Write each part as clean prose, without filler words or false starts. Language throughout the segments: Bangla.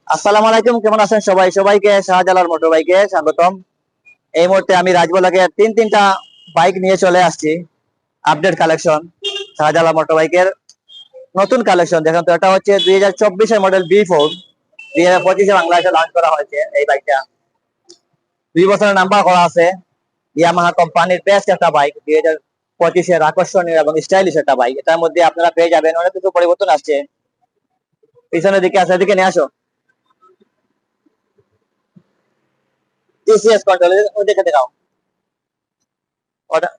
আসসালামু আলাইকুম, কেমন আছেন সবাই? সবাইকে শাহজালাল মোটর বাইকে স্বাগতম। এই মুহূর্তে আমি রাজবলাকে তিনটা বাইক নিয়ে চলে আসছি। আপডেট কালেকশন, শাহজালাল মোটর বাইকের নতুন কালেকশন। দেখেন তো, এটা হচ্ছে 2024-এর মডেল B4, 2025-এ বাংলাদেশে লঞ্চ করা হয়েছে। এই বাইকটা 2 বছরের নাম্বার করা আছে। ইয়ামাহা কোম্পানির বেস্ট একটা বাইক, 2025-এর আকর্ষণীয় এবং স্টাইলিশ একটা বাইক। এটার মধ্যে আপনারা পেয়ে যাবেন অনেক কিছু পরিবর্তন আসছে। পিছনের দিকে আছে, এদিকে নিয়ে আসো। টিসিএস কন্ট্রোল, ওই দেখে দেখাও ওটা,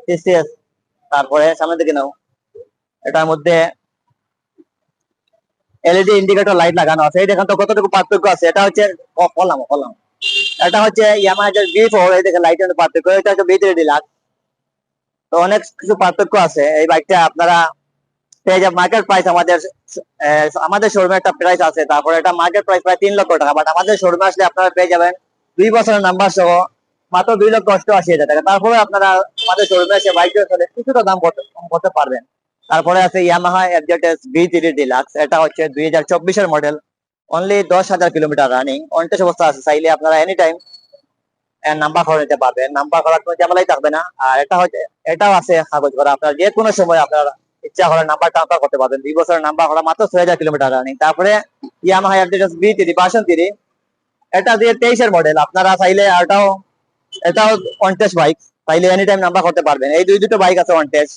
টিসিএস। তারপরে সামনের দিকে নাও। এটার মধ্যে এলইডি ইন্ডিকেটর লাইট লাগানো আছে। এই দেখেন তো কতটুকু পার্থক্য আছে। এটা হচ্ছে কলাম কলাম, এটা হচ্ছে ইয়ামাহা B4। এই দেখেন লাইটের পার্থক্য। এটা হচ্ছে B3 ডিলাক্স। তো অনেক কিছু পার্থক্য আছে। এই বাইকটা আপনারা পেয়ে যাবেন মার্কেট প্রাইস আমাদের শোরুমে একটা প্রাইস আছে। তারপরে এটা মার্কেট প্রাইস প্রায় 3 লক্ষ টাকা, বাট আমাদের শোরুমে আসলে আপনারা পেয়ে যাবেন 2 বছরের নাম্বার সহ মাত্র 2,80,000 টাকা। তারপরে আপনারা আমাদের শোরুমে এসে বাইকটা কিছুটা দাম কম করতে পারবেন। তারপরে আছে ইয়ামাহা এফজেডএস B3 ডিলাক্স। এটা হচ্ছে 2024-এর model, only 10,000 kilometre running, on test অবস্থা আছে। চাইলে আপনারা এনি টাইম নাম্বার করে নিতে পারবেন, নাম্বার করার কোনো ঝামেলাই থাকবে না। আর এটা হচ্ছে, এটাও আছে কাগজ করা। আপনারা যে কোনো সময় আপনারা ইচ্ছা হলে নাম্বার ট্রান্সফার করতে পারবেন। 2 বছরের নাম্বার করা, মাত্র 6,000 কিলোমিটার রানিং। তারপরে ইয়ামাহা এফজেডএস B3 ভার্সন 3, এটা 2023-এর মডেল। আপনারা চাইলে এটাও অনটেস্ট বাইক, চাইলে এনি টাইম নাম্বার করতে পারবেন। এই দুটো বাইক আছে অনটেস্ট।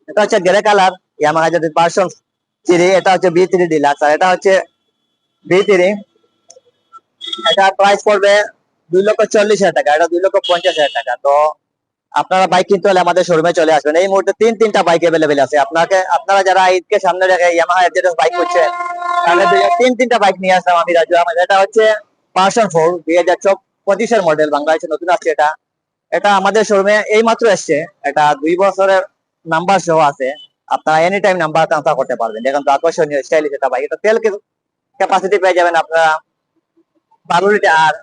এটা হচ্ছে grey colour Yamaha FZS version 3, এটা হচ্ছে B3 ডিলাক্স। আর এটা হচ্ছে B3, এটা প্রাইস পড়বে 2,40,000 টাকা, এটা 2,50,000 টাকা। তো আপনারা বাইক কিনতে হলে আমাদের শোরুমে চলে আসবেন। এই মুহূর্তে তিনটা বাইক অ্যাভেলেবেল আছে। আপনারা যারা ঈদকে সামনে রেখে ইয়ামাহা এফজেডএস বাইক করছেন, তাহলে তিনটা বাইক নিয়ে আসলাম আমি রাজু আহমেদ। এটা হচ্ছে ভার্সন 4, 2025-এর মডেল, বাংলাদেশে নতুন আসছে। এটা এটা আমাদের শোরুমে এই মাত্র এসছে। এটা 2 বছরের নাম্বার সহ আছে। আপনারা এনি টাইম নাম্বার ট্রান্সফার করতে পারবেন। দেখেন তো আকর্ষণীয় স্টাইলিশ এটা বাইক। এটা তেল ক্যাপাসিটি পেয়ে যাবেন আপনারা 12 লিটার।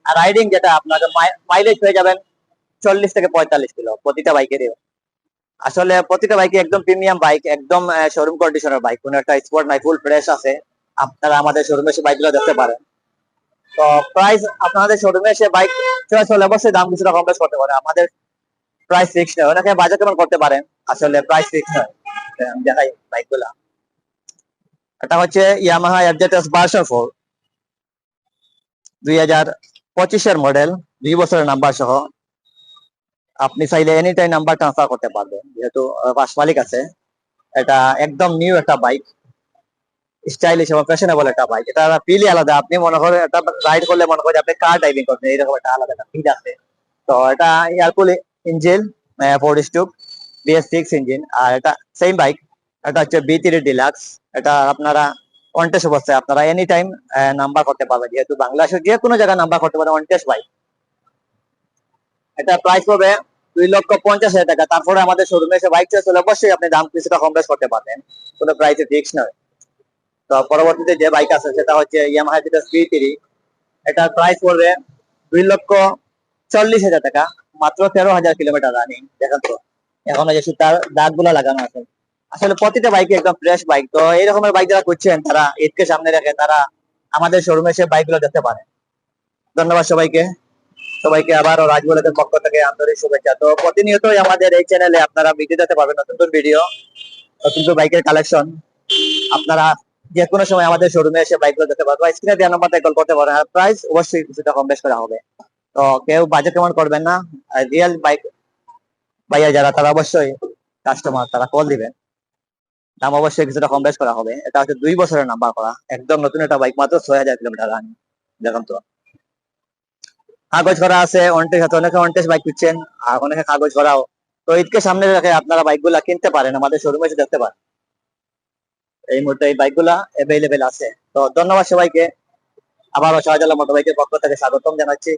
আর রাইডিং যেটা আপনাদের মাইলেজ পেয়ে যাবেন 40 থেকে 45 কিলো প্রতিটা বাইকেরই। আসলে প্রতিটা বাইকে একদম প্রিমিয়াম বাইক, একদম শোরুম কন্ডিশনের বাইক, কোনো একটা স্পোর্ট নাই, ফুল ফ্রেশ আছে। আপনারা আমাদের শোরুমে এসে বাইকগুলো দেখতে পারেন। তো প্রাইস, আপনাদের শোরুমে এসে বাইক চয়েস হলে অবশ্যই দাম কিছুটা কম বেশ করতে পারে। আমাদের প্রাইস ফিক্স নয়, অনেকে বাজেট কেমন করতে পারেন, আসলে প্রাইস ফিক্স নয়। আমি দেখাই বাইকগুলা। এটা হচ্ছে ইয়ামাহা এফজেডএস ভার্সন 4, 2025-এর মডেল, 2 বছরের নাম্বার সহ। আপনি চাইলে এনি টাইম নাম্বার ট্রান্সফার করতে পারবেন, যেহেতু পাশ মালিক আছে। এটা একদম নিউ একটা বাইক, স্টাইলিশ এবং ফ্যাশনেবল একটা বাইক। এটা ফিলই আলাদা। আপনি মনে করেন এটা রাইড করলে মনে করেন আপনি কার ড্রাইভিং করছেন, এইরকম একটা আলাদা একটা ফিল আছে। তো এটা air cool engine, 4 stroke BS6 engine. আর এটা সেম বাইক, এটা হচ্ছে B3 ডিলাক্স। এটা আপনারা অনটেস্ট অবস্থায় আপনারা এনি টাইম নাম্বার করতে পারবেন, যেহেতু বাংলাদেশের যে কোনো জায়গায় নাম্বার করতে পারবেন অনটেস্ট বাইক। এটা প্রাইস পড়বে 2,50,000 টাকা। তারপরে আমাদের শোরুমে এসে বাইক চয়েস হলে অবশ্যই আপনি দাম কিছুটা কম বেশ করতে পারবেন, কোনো প্রাইসে ফিক্স নয়। তো পরবর্তীতে যে বাইক আছে সেটা হচ্ছে ইয়ামাহা B3। এটার প্রাইস পড়বে 2,40,000 টাকা, মাত্র 13,000 কিলোমিটার রানিং। দেখেন তো এখনো যে সুতার দাগ গুলা লাগানো আছে। আসলে প্রতিটা বাইকে একদম ফ্রেশ বাইক। তো এই রকমের বাইক যারা করছেন, তারা ঈদকে সামনে রেখে তারা আমাদের শোরুমে এসে বাইক গুলো দেখতে পারে। ধন্যবাদ সবাইকে। সবাইকে আবারও রাজবুলের পক্ষ থেকে আন্তরিক শুভেচ্ছা। তো প্রতিনিয়তই আমাদের এই চ্যানেলে আপনারা ভিডিও দেখতে পাবেন, নতুন নতুন ভিডিও, নতুন নতুন বাইকের কালেকশন। আপনারা যে কোনো সময় আমাদের শোরুমে এসে বাইকগুলো দেখতে পারবেন। স্ক্রিনে দেওয়া নাম্বারটা কল করতে পারেন। আর প্রাইস অবশ্যই কিছুটা কম বেশ করা হবে। তো কেউ বাজেট কেমন করবেন না, রিয়েল বাইক বাইয়া যারা, তারা অবশ্যই কাস্টমার, তারা কল দিবেন। দাম অবশ্যই কিছুটা কম বেশ করা হবে। এটা হচ্ছে 2 বছরের নাম্বার করা, একদম নতুন একটা বাইক, মাত্র 6,000 কিলোমিটার রানিং। দেখুন তো কাগজ করা আছে, অনেকে অনটেস্ট বাইক কিনছেন, আর অনেকে কাগজ করাও। তো ঈদকে সামনে রেখে আপনারা বাইকগুলা কিনতে পারেন, আমাদের শোরুমে এসে দেখতে পারেন। এই মুহূর্তে এই বাইকগুলা অ্যাভেলেবেল আছে। তো ধন্যবাদ সবাইকে। আবারও শাহজালাল মোটর বাইকের পক্ষ থেকে স্বাগতম জানাচ্ছি।